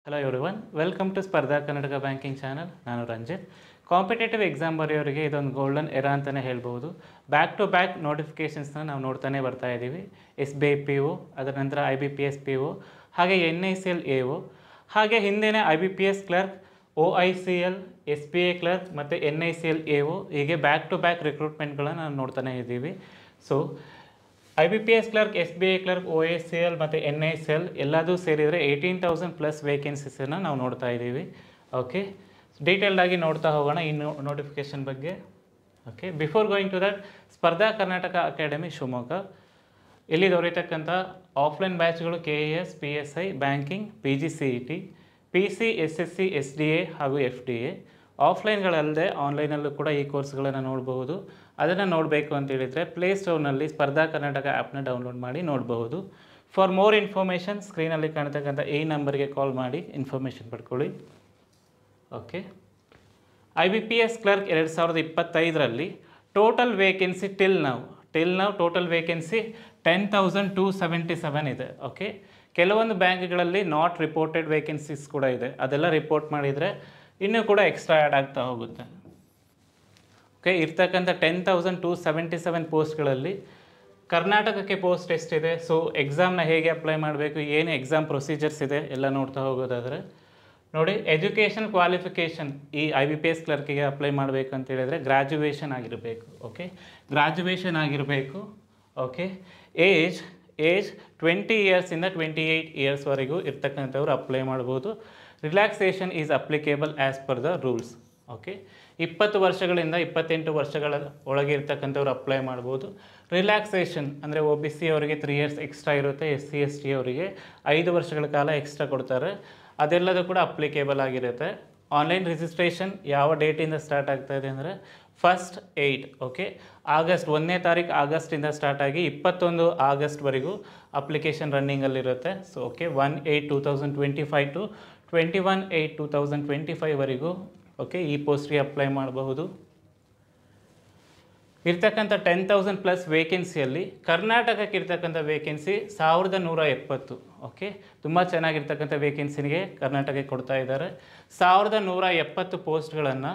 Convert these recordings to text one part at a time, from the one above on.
Hello everyone, welcome to ಸ್ಪರ್ಧಾ Karnataka banking channel. ನಾನು Ranjit. Competitive exam ಬರೆಯೋರಿಗೆ ಇದೊಂದು ಗೋಲ್ಡನ್ ಎರಾ ಅಂತಲೇ ಹೇಳ್ಬೋದು. ಬ್ಯಾಕ್ ಟು ಬ್ಯಾಕ್ ನೋಟಿಫಿಕೇಷನ್ಸ್ನ ನಾವು ನೋಡ್ತಾನೆ ಬರ್ತಾ ಇದ್ದೀವಿ. SBI PO, ಅದರ ನಂತರ IBPS PO, ಹಾಗೆ NICL AO, ಹಾಗೆ ಹಿಂದೆನೇ IBPS clerk, OICL, SBA clerk ಮತ್ತು NICL AO, ಹೀಗೆ ಬ್ಯಾಕ್ ಟು ಬ್ಯಾಕ್ ರಿಕ್ರೂಟ್ಮೆಂಟ್ಗಳನ್ನ ನಾವು ನೋಡ್ತಾನೆ ಇದ್ದೀವಿ. So IBPS clerk, SBA clerk, OICL ಮತ್ತು NICL ಎಲ್ಲದೂ ಸೇರಿದರೆ 18,000+ ವೇಕೆನ್ಸೀಸನ್ನು ನಾವು ನೋಡ್ತಾ ಇದ್ದೀವಿ. ಓಕೆ, ಡೀಟೇಲ್ಡಾಗಿ ನೋಡ್ತಾ ಹೋಗೋಣ ಈ ನೋಟಿಫಿಕೇಷನ್ ಬಗ್ಗೆ. Okay, before going to that, Spardha Karnataka academy Shivamogga ಇಲ್ಲಿ ದೊರೆಯತಕ್ಕಂಥ ಆಫ್ಲೈನ್ ಬ್ಯಾಚ್ಗಳು KAS, PSI, banking, PGCET, PC, SSC, SDA ಹಾಗೂ FDA. ಆಫ್ಲೈನ್ಗಳಲ್ಲದೆ ಆನ್ಲೈನಲ್ಲೂ ಕೂಡ ಈ ಕೋರ್ಸ್ಗಳನ್ನು ನೋಡಬಹುದು. ಅದನ್ನು ನೋಡಬೇಕು ಅಂತೇಳಿದರೆ ಪ್ಲೇಸ್ಟೋರ್ನಲ್ಲಿ ಸ್ಪರ್ಧಾ ಕರ್ನಾಟಕ ಆ್ಯಪ್ನ ಡೌನ್ಲೋಡ್ ಮಾಡಿ ನೋಡಬಹುದು. ಫಾರ್ ಮೋರ್ ಇನ್ಫಾರ್ಮೇಷನ್ ಸ್ಕ್ರೀನಲ್ಲಿ ಕಾಣ್ತಕ್ಕಂಥ ಈ ನಂಬರ್ಗೆ ಕಾಲ್ ಮಾಡಿ ಇನ್ಫಾರ್ಮೇಷನ್ ಪಡ್ಕೊಳ್ಳಿ. ಓಕೆ, IBPS ಕ್ಲರ್ಕ್ 2025ರಲ್ಲಿ ಟೋಟಲ್ ವೇಕೆನ್ಸಿ ಟಿಲ್ ನಾವು ಟೋಟಲ್ ವೇಕೆನ್ಸಿ 10,277 ಇದೆ. ಓಕೆ, ಕೆಲವೊಂದು ಬ್ಯಾಂಕ್ಗಳಲ್ಲಿ ನಾಟ್ ರಿಪೋರ್ಟೆಡ್ ವೇಕೆನ್ಸೀಸ್ ಕೂಡ ಇದೆ. ಅದೆಲ್ಲ ರಿಪೋರ್ಟ್ ಮಾಡಿದರೆ ಇನ್ನೂ ಕೂಡ ಎಕ್ಸ್ಟ್ರಾ ಆ್ಯಡ್ ಆಗ್ತಾ ಹೋಗುತ್ತೆ. ಓಕೆ, ಇರ್ತಕ್ಕಂಥ 10,277 ಪೋಸ್ಟ್ಗಳಲ್ಲಿ ಕರ್ನಾಟಕಕ್ಕೆ ಪೋಸ್ಟ್ ಎಷ್ಟಿದೆ, ಸೊ ಎಕ್ಸಾಮ್ನ ಹೇಗೆ ಅಪ್ಲೈ ಮಾಡಬೇಕು, ಏನು ಎಕ್ಸಾಮ್ ಪ್ರೊಸೀಜರ್ಸ್ ಇದೆ ಎಲ್ಲ ನೋಡ್ತಾ ಹೋಗೋದಾದರೆ ನೋಡಿ. ಎಜುಕೇಷನ್ ಕ್ವಾಲಿಫಿಕೇಷನ್ ಈ IBPS ಕ್ಲರ್ಕಿಗೆ ಅಪ್ಲೈ ಮಾಡಬೇಕು ಅಂತ ಹೇಳಿದರೆ ಗ್ರ್ಯಾಜುಯೇಷನ್ ಆಗಿರಬೇಕು. ಓಕೆ, ಗ್ರ್ಯಾಜುಯೇಷನ್ ಆಗಿರಬೇಕು. ಓಕೆ, ಏಜ್ 20 ಇಯರ್ಸಿಂದ 28 ಇಯರ್ಸ್ವರೆಗೂ ಇರ್ತಕ್ಕಂಥವ್ರು ಅಪ್ಲೈ ಮಾಡ್ಬೋದು. Relaxation is applicable as per the rules. Okay, 20 ವರ್ಷಗಳಿಂದ 28 ವರ್ಷಗಳ ಒಳಗೆ ಇರ್ತಕ್ಕಂಥವ್ರು ಅಪ್ಲೈ ಮಾಡ್ಬೋದು. ರಿಲ್ಯಾಕ್ಸೇಷನ್ ಅಂದರೆ OBC ಅವರಿಗೆ 3 ಇಯರ್ಸ್ ಎಕ್ಸ್ಟ್ರಾ ಇರುತ್ತೆ, SC ST ಅವರಿಗೆ 5 ವರ್ಷಗಳ ಕಾಲ ಎಕ್ಸ್ಟ್ರಾ ಕೊಡ್ತಾರೆ. ಅದೆಲ್ಲದೂ ಕೂಡ ಅಪ್ಲಿಕೇಬಲ್ ಆಗಿರುತ್ತೆ. ಆನ್ಲೈನ್ ರಿಜಿಸ್ಟ್ರೇಷನ್ ಯಾವ ಡೇಟಿಂದ ಸ್ಟಾರ್ಟ್ ಆಗ್ತಾ ಇದೆ ಅಂದರೆ 1st 8. ಓಕೆ, ಆಗಸ್ಟ್ 1ನೇ ತಾರೀಕು ಆಗಸ್ಟಿಂದ ಸ್ಟಾರ್ಟ್ ಆಗಿ 21 ಆಗಸ್ಟ್ವರೆಗೂ ಅಪ್ಲಿಕೇಶನ್ ರನ್ನಿಂಗಲ್ಲಿರುತ್ತೆ. ಸೊ ಓಕೆ, 1/8/2025 ಟು 21/8/2025ವರೆಗೂ ಓಕೆ ಈ ಪೋಸ್ಟ್ಗೆ ಅಪ್ಲೈ ಮಾಡಬಹುದು. ಇರ್ತಕ್ಕಂಥ 10,000+ ವೇಕೆನ್ಸಿಯಲ್ಲಿ ಕರ್ನಾಟಕಕ್ಕೆ ಇರ್ತಕ್ಕಂಥ ವೇಕೆನ್ಸಿ 1,170. ಓಕೆ, ತುಂಬ ಚೆನ್ನಾಗಿರ್ತಕ್ಕಂಥ ವೇಕೆನ್ಸಿಗೆ ಕರ್ನಾಟಕಕ್ಕೆ ಕೊಡ್ತಾ ಇದ್ದಾರೆ. 1,170 ಪೋಸ್ಟ್ಗಳನ್ನು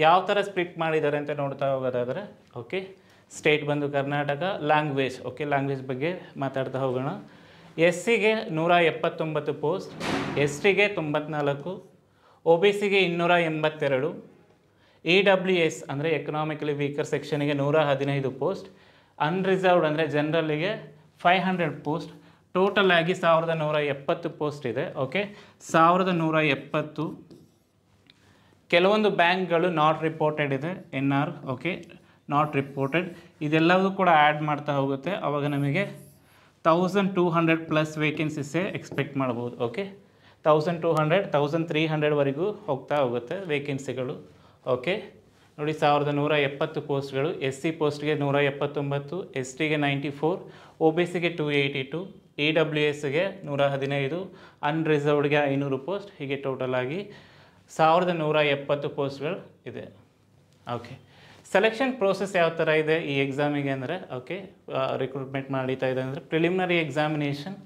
ಯಾವ ಥರ ಸ್ಪ್ಲಿಟ್ ಮಾಡಿದ್ದಾರೆ ಅಂತ ನೋಡ್ತಾ ಹೋಗೋದಾದರೆ ಓಕೆ, ಸ್ಟೇಟ್ ಬಂದು ಕರ್ನಾಟಕ. ಲ್ಯಾಂಗ್ವೇಜ್, ಓಕೆ ಲ್ಯಾಂಗ್ವೇಜ್ ಬಗ್ಗೆ ಮಾತಾಡ್ತಾ ಹೋಗೋಣ. SCಗೆ 179 ಪೋಸ್ಟ್, STಗೆ 94, OBCಗೆ 282, EWS ಅಂದರೆ ಎಕನಾಮಿಕಲಿ ವೀಕರ್ ಸೆಕ್ಷನ್ಗೆ 115 ಪೋಸ್ಟ್, ಅನ್ರಿಸರ್ವ್ಡ್ ಅಂದರೆ ಜನರಲ್ಲಿಗೆ 500 ಪೋಸ್ಟ್. ಟೋಟಲ್ ಆಗಿ 1,170 ಪೋಸ್ಟ್ ಇದೆ. ಓಕೆ, 1,170. ಕೆಲವೊಂದು ಬ್ಯಾಂಕ್ಗಳು ನಾಟ್ ರಿಪೋರ್ಟೆಡ್ ಇದೆ, NR. ಓಕೆ, ನಾಟ್ ರಿಪೋರ್ಟೆಡ್ ಇದೆಲ್ಲವೂ ಕೂಡ ಆ್ಯಡ್ ಮಾಡ್ತಾ ಹೋಗುತ್ತೆ. ಆವಾಗ ನಮಗೆ 1,200+ ವೇಕೆನ್ಸೀಸೇ ಎಕ್ಸ್ಪೆಕ್ಟ್ ಮಾಡ್ಬೋದು. ಓಕೆ, 1,200 1,300ವರೆಗೂ ಹೋಗ್ತಾ ಹೋಗುತ್ತೆ ವೇಕೆನ್ಸಿಗಳು. ಓಕೆ ನೋಡಿ, 1,170 ಪೋಸ್ಟ್ಗಳು. SC ಪೋಸ್ಟ್ಗೆ 179, STಗೆ 94, OBCಗೆ 282, EWSಗೆ 115, ಅನ್ರಿಸರ್ವ್ಡ್ಗೆ 500 ಪೋಸ್ಟ್. ಹೀಗೆ ಟೋಟಲ್ ಆಗಿ 1,170 ಪೋಸ್ಟ್ಗಳು ಇದೆ. ಓಕೆ, ಸೆಲೆಕ್ಷನ್ ಪ್ರೋಸೆಸ್ ಯಾವ ಥರ ಇದೆ ಈ ಎಕ್ಸಾಮಿಗೆ ಅಂದರೆ ಓಕೆ, ರಿಕ್ರೂಟ್ಮೆಂಟ್ ನಡೀತಾ ಇದೆ ಅಂದರೆ preliminary examination,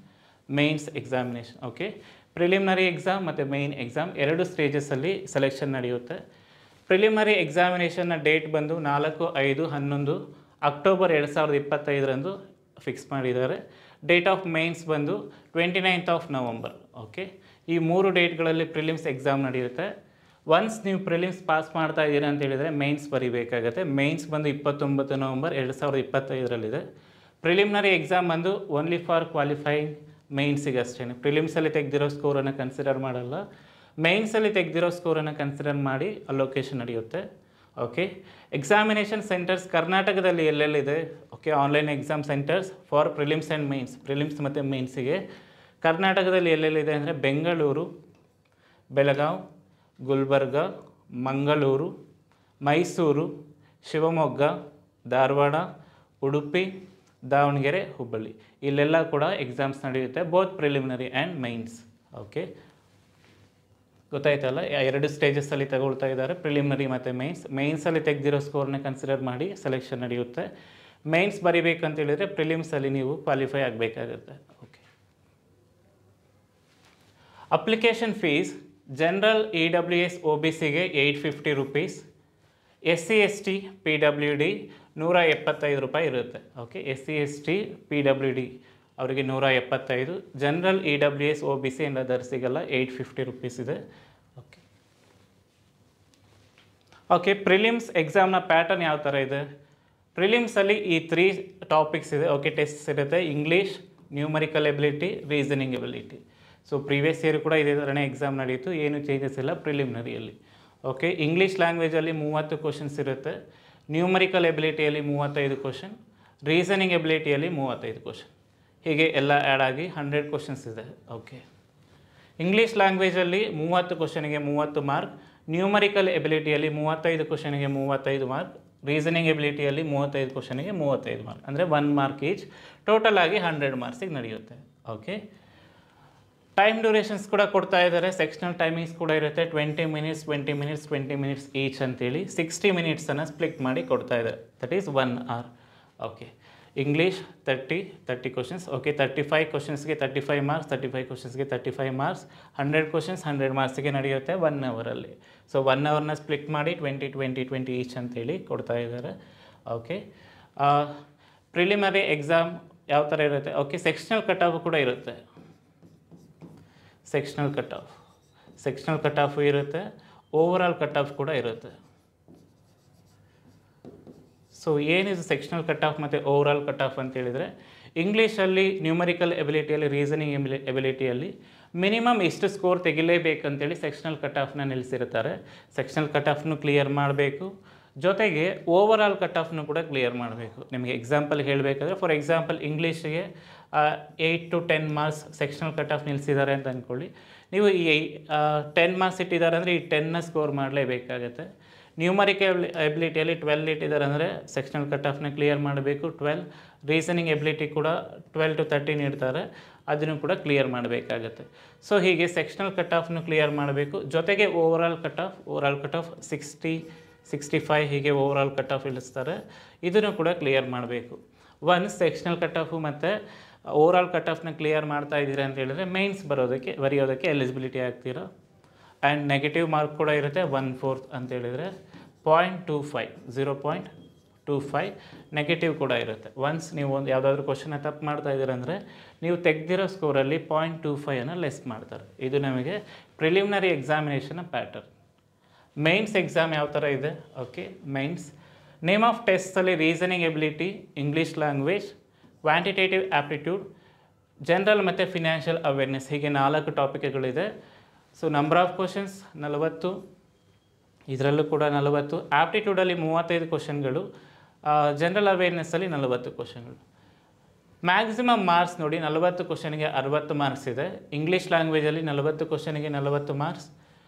mains examination. Okay, preliminary exam ಮತ್ತು ಮೇನ್ ಎಕ್ಸಾಮ್ 2 ಸ್ಟೇಜಸಲ್ಲಿ ಸೆಲೆಕ್ಷನ್ ನಡೆಯುತ್ತೆ. ಪ್ರಿಲಿಮಿನರಿ ಎಕ್ಸಾಮಿನೇಷನ್ನ ಡೇಟ್ ಬಂದು 4/5/11 ಅಕ್ಟೋಬರ್ 2025ರಂದು ಫಿಕ್ಸ್ ಮಾಡಿದ್ದಾರೆ. ಡೇಟ್ ಆಫ್ ಮೇನ್ಸ್ ಬಂದು 29th ನವಂಬರ್. ಓಕೆ, ಈ 3 ಡೇಟ್ಗಳಲ್ಲಿ ಪ್ರಿಲಿಮ್ಸ್ ಎಕ್ಸಾಮ್ ನಡೆಯುತ್ತೆ. ಒನ್ಸ್ ನೀವು ಪ್ರಿಲಿಮ್ಸ್ ಪಾಸ್ ಮಾಡ್ತಾ ಇದ್ದೀರಾ ಅಂತ ಹೇಳಿದರೆ ಮೇನ್ಸ್ ಬರೀಬೇಕಾಗತ್ತೆ. ಮೇನ್ಸ್ ಬಂದು 29 ನವಂಬರ್ 2025ರಲ್ಲಿದೆ. ಪ್ರಿಲಿಮಿನರಿ ಎಕ್ಸಾಮ್ ಬಂದು ಓನ್ಲಿ ಫಾರ್ ಕ್ವಾಲಿಫೈಯಿಂಗ್ ಮೇನ್ಸಿಗೆ ಅಷ್ಟೇ. ಪ್ರಿಲಿಮ್ಸಲ್ಲಿ ತೆಗೆದಿರೋ ಸ್ಕೋರನ್ನು ಕನ್ಸಿಡರ್ ಮಾಡಲ್ಲ, ಮೇನ್ಸಲ್ಲಿ ತೆಗೆದಿರೋ ಸ್ಕೋರನ್ನು ಕನ್ಸಿಡರ್ ಮಾಡಿ ಅಲೋಕೇಶನ್ ನಡೆಯುತ್ತೆ. ಓಕೆ, ಎಕ್ಸಾಮಿನೇಷನ್ ಸೆಂಟರ್ಸ್ ಕರ್ನಾಟಕದಲ್ಲಿ ಎಲ್ಲೆಲ್ಲಿದೆ. Okay, online exam centres for prelims and mains, prelims ಮತ್ತು ಮೇನ್ಸಿಗೆ ಕರ್ನಾಟಕದಲ್ಲಿ ಎಲ್ಲೆಲ್ಲಿದೆ ಅಂದರೆ ಬೆಂಗಳೂರು, ಬೆಳಗಾವಿ, ಗುಲ್ಬರ್ಗ, ಮಂಗಳೂರು, ಮೈಸೂರು, ಶಿವಮೊಗ್ಗ, ಧಾರವಾಡ, ಉಡುಪಿ, ದಾವಣಗೆರೆ, ಹುಬ್ಬಳ್ಳಿ ಇಲ್ಲೆಲ್ಲ ಕೂಡ ಎಕ್ಸಾಮ್ಸ್ ನಡೆಯುತ್ತೆ, both preliminary and mains. Okay, ಗೊತ್ತಾಯ್ತಲ್ಲ, 2 ಸ್ಟೇಜಸ್ಸಲ್ಲಿ ತಗೊಳ್ತಾ ಇದ್ದಾರೆ, ಪ್ರಿಲಿಮಿನರಿ ಮತ್ತು ಮೇನ್ಸ್. ಮೇನ್ಸಲ್ಲಿ ತೆಗೆದಿರೋ ಸ್ಕೋರ್ನ ಕನ್ಸಿಡರ್ ಮಾಡಿ ಸೆಲೆಕ್ಷನ್ ನಡೆಯುತ್ತೆ. ಮೇನ್ಸ್ ಬರೀಬೇಕಂತೇಳಿದರೆ ಪ್ರಿಲಿಮ್ಸಲ್ಲಿ ನೀವು ಕ್ವಾಲಿಫೈ ಆಗಬೇಕಾಗುತ್ತೆ. Okay, application fees general EWS OBCಗೆ 850 ರುಪೀಸ್, SC ST PWD 175 ರೂಪಾಯಿ ಇರುತ್ತೆ. ಓಕೆ, SC ST PWD ಅವರಿಗೆ 175, ಜನರಲ್ EWS OBC ಆ್ಯಂಡ್ ಅದರ್ಸಿಗೆಲ್ಲ 850 ರುಪೀಸ್ ಇದೆ. ಓಕೆ ಓಕೆ ಪ್ರಿಲಿಮ್ಸ್ ಎಕ್ಸಾಮ್ನ ಪ್ಯಾಟರ್ನ್ ಯಾವ ಥರ ಇದೆ? ಪ್ರಿಲಿಮ್ಸಲ್ಲಿ ಈ 3 ಟಾಪಿಕ್ಸ್ ಇದೆ. ಓಕೆ, ಟೆಸ್ಟ್ಸ್ ಇರುತ್ತೆ: English, numerical ability, reasoning ability. So previous year ಕೂಡ ಇದೇ ಥರನೇ ಎಕ್ಸಾಮ್ ನಡೆಯಿತು, ಏನು ಚೇಂಜಸ್ ಇಲ್ಲ ಪ್ರಿಲಿಮಿನರಿಯಲ್ಲಿ. ಓಕೆ, ಇಂಗ್ಲೀಷ್ ಲ್ಯಾಂಗ್ವೇಜಲ್ಲಿ 30 ಕ್ವಶನ್ಸ್ ಇರುತ್ತೆ, ನ್ಯೂಮರಿಕಲ್ ಎಬಿಲಿಟಿಯಲ್ಲಿ 35 ಕ್ವಶನ್, ರೀಸನಿಂಗ್ ಎಬಿಲಿಟಿಯಲ್ಲಿ 35 ಕ್ವಶನ್, ಹೀಗೆ ಎಲ್ಲ ಆ್ಯಡ್ ಆಗಿ 100 ಕ್ವಶನ್ಸ್ ಇದೆ. ಓಕೆ, ಇಂಗ್ಲೀಷ್ ಲ್ಯಾಂಗ್ವೇಜಲ್ಲಿ 30 ಕ್ವಶನಿಗೆ 30 ಮಾರ್ಕ್, ನ್ಯೂಮರಿಕಲ್ ಎಬಿಲಿಟಿಯಲ್ಲಿ 35 ಕ್ವಶನಿಗೆ 35 ಮಾರ್ಕ್, ರೀಸನಿಂಗ್ ಎಬಿಲಿಟಿಯಲ್ಲಿ 35 ಕ್ವಶನಿಗೆ 35 ಮಾರ್ಕ್, ಅಂದರೆ 1 ಮಾರ್ಕ್ ಈಚ್, ಟೋಟಲ್ ಆಗಿ 100 ಮಾರ್ಕ್ಸಿಗೆ ನಡೆಯುತ್ತೆ. ಓಕೆ, ಟೈಮ್ ಡ್ಯೂರೇಷನ್ಸ್ ಕೂಡ ಕೊಡ್ತಾ ಇದ್ದಾರೆ, ಸೆಕ್ಷನಲ್ ಟೈಮಿಂಗ್ಸ್ ಕೂಡ ಇರುತ್ತೆ, 20 ಮಿನಿಟ್ಸ್ 20 ಮಿನಿಟ್ಸ್ 20 ಮಿನಿಟ್ಸ್ ಈಚ್ ಅಂತೇಳಿ 60 ಮಿನಿಟ್ಸನ್ನು ಸ್ಪ್ಲಿಟ್ ಮಾಡಿ ಕೊಡ್ತಾ ಇದ್ದಾರೆ, that is 1 hour. Okay, English 30 questions. Okay, 35 ಕ್ವಶನ್ಸ್ಗೆ 35 marks, 35 ಕ್ವಶನ್ಸ್ಗೆ 35 marks, 100 questions 100 ಮಾರ್ಕ್ಸಿಗೆ ನಡೆಯುತ್ತೆ 1 ಅವರಲ್ಲಿ. ಸೊ 1 ಅವರ್ನ ಸ್ಪ್ಲಿಟ್ ಮಾಡಿ 20 ಈಚ್ ಅಂತೇಳಿ ಕೊಡ್ತಾ ಇದ್ದಾರೆ. ಓಕೆ, ಪ್ರಿಲಿಮಿನರಿ ಎಕ್ಸಾಮ್ ಯಾವ ಥರ ಇರುತ್ತೆ? ಓಕೆ, ಸೆಕ್ಷನಲ್ ಕಟ್ ಆಫ್ ಕೂಡ ಇರುತ್ತೆ. ಸೆಕ್ಷನಲ್ ಕಟ್ ಆಫ್ ಇರುತ್ತೆ, ಓವರಾಲ್ ಕಟ್ ಆಫ್ ಕೂಡ ಇರುತ್ತೆ. ಸೊ ಏನಿದು ಸೆಕ್ಷನಲ್ ಕಟ್ ಆಫ್ ಮತ್ತು ಓವರಾಲ್ ಕಟ್ ಆಫ್ ಅಂತ ಹೇಳಿದರೆ, ಇಂಗ್ಲೀಷಲ್ಲಿ ನ್ಯೂಮರಿಕಲ್ ಎಬಿಲಿಟಿಯಲ್ಲಿ, ರೀಸನಿಂಗ್ ಎಬಿಲಿಟಿಯಲ್ಲಿ ಮಿನಿಮಮ್ ಇಷ್ಟು ಸ್ಕೋರ್ ತೆಗಿಲೇಬೇಕಂತೇಳಿ ಸೆಕ್ಷನಲ್ ಕಟ್ ಆಫ್ನ ನಿಲ್ಲಿಸಿರ್ತಾರೆ. ಸೆಕ್ಷನಲ್ ಕಟ್ ಆಫ್ನು ಕ್ಲಿಯರ್ ಮಾಡಬೇಕು, ಜೊತೆಗೆ ಓವರಾಲ್ ಕಟ್ ಆಫ್ನು ಕೂಡ ಕ್ಲಿಯರ್ ಮಾಡಬೇಕು. ನಿಮಗೆ ಎಕ್ಸಾಂಪಲ್ ಹೇಳಬೇಕಾದ್ರೆ, ಫಾರ್ ಎಕ್ಸಾಂಪಲ್ ಇಂಗ್ಲೀಷಿಗೆ 8 to 10 marks sectional cut off ನಿಲ್ಲಿಸಿದ್ದಾರೆ ಅಂತ ಅಂದ್ಕೊಳ್ಳಿ. ನೀವು ಈ 10 ಮಾರ್ಕ್ಸ್ ಇಟ್ಟಿದ್ದಾರೆ ಅಂದರೆ ಈ 10ನ ಸ್ಕೋರ್ ಮಾಡಲೇಬೇಕಾಗತ್ತೆ. ನ್ಯೂಮರಿಕಲ್ ಎಬಿಲಿಟಿಯಲ್ಲಿ 12 ಇಟ್ಟಿದ್ದಾರೆ ಅಂದರೆ ಸೆಕ್ಷನಲ್ ಕಟ್ ಆಫ್ನ ಕ್ಲಿಯರ್ ಮಾಡಬೇಕು 12. ರೀಸನಿಂಗ್ ಎಬಿಲಿಟಿ ಕೂಡ 12 to 13 ಇಡ್ತಾರೆ, ಅದನ್ನು ಕೂಡ ಕ್ಲಿಯರ್ ಮಾಡಬೇಕಾಗತ್ತೆ. ಸೊ ಹೀಗೆ ಸೆಕ್ಷನಲ್ ಕಟ್ ಆಫ್ನು ಕ್ಲಿಯರ್ ಮಾಡಬೇಕು, ಜೊತೆಗೆ ಓವರಾಲ್ ಕಟ್ ಆಫ್ 60, 65 ಹೀಗೆ ಓವರಾಲ್ ಕಟ್ ಆಫ್ ಇಳಿಸ್ತಾರೆ, ಇದನ್ನು ಕೂಡ ಕ್ಲಿಯರ್ ಮಾಡಬೇಕು. ಒನ್ಸ್ ಸೆಕ್ಷನಲ್ ಕಟ್ ಆಫು ಮತ್ತು ಓವರಾಲ್ ಕಟ್ ಆಫ್ನ ಕ್ಲಿಯರ್ ಮಾಡ್ತಾ ಇದ್ದೀರಾ ಅಂತ ಹೇಳಿದ್ರೆ ಮೈನ್ಸ್ ಬರೆಯೋದಕ್ಕೆ ಎಲಿಜಿಬಿಲಿಟಿ ಆಗ್ತೀರಾ. ಆ್ಯಂಡ್ ನೆಗೆಟಿವ್ ಮಾರ್ಕ್ ಕೂಡ ಇರುತ್ತೆ 1/4 ಅಂತ ಹೇಳಿದರೆ 0.25 ನೆಗೆಟಿವ್ ಕೂಡ ಇರುತ್ತೆ. ಒನ್ಸ್ ನೀವು ಒಂದು ಯಾವುದಾದ್ರೂ ಕ್ವಶನ್ನ ತಪ್ಪು ಮಾಡ್ತಾ ಇದ್ದೀರ ಅಂದರೆ ನೀವು ತೆಗೆದಿರೋ ಸ್ಕೋರಲ್ಲಿ 0.25 ಲೆಸ್ ಮಾಡ್ತಾರೆ. ಇದು ನಮಗೆ ಪ್ರಿಲಿಮಿನರಿ ಎಕ್ಸಾಮಿನೇಷನ್ನ ಪ್ಯಾಟರ್ನ್. ಮೈನ್ಸ್ ಎಕ್ಸಾಮ್ ಯಾವ ಥರ ಇದೆ? ಓಕೆ, ಮೈನ್ಸ್ ನೇಮ್ ಆಫ್ ಟೆಸ್ಟಲ್ಲಿ reasoning ability, English language, quantitative aptitude, general ಮತ್ತು ಫಿನಾನ್ಷಿಯಲ್ ಅವೇರ್ನೆಸ್, ಹೀಗೆ 4 ಟಾಪಿಕ್ಗಳಿದೆ. ಸೊ ನಂಬರ್ ಆಫ್ ಕ್ವಶನ್ಸ್ 40, ಇದರಲ್ಲೂ ಕೂಡ 40. ಆ್ಯಪ್ಟಿಟ್ಯೂಡಲ್ಲಿ 35 ಕ್ವಶನ್ಗಳು, ಜನರಲ್ ಅವೇರ್ನೆಸ್ಸಲ್ಲಿ 40 ಕ್ವಶನ್ಗಳು. ಮ್ಯಾಕ್ಸಿಮಮ್ ಮಾರ್ಕ್ಸ್ ನೋಡಿ, 40 ಕ್ವಶನ್ಗೆ 60 ಮಾರ್ಕ್ಸ್ ಇದೆ. ಇಂಗ್ಲೀಷ್ ಲ್ಯಾಂಗ್ವೇಜಲ್ಲಿ 40 ಕ್ವಶನ್ಗೆ 40 ಮಾರ್ಕ್ಸ್,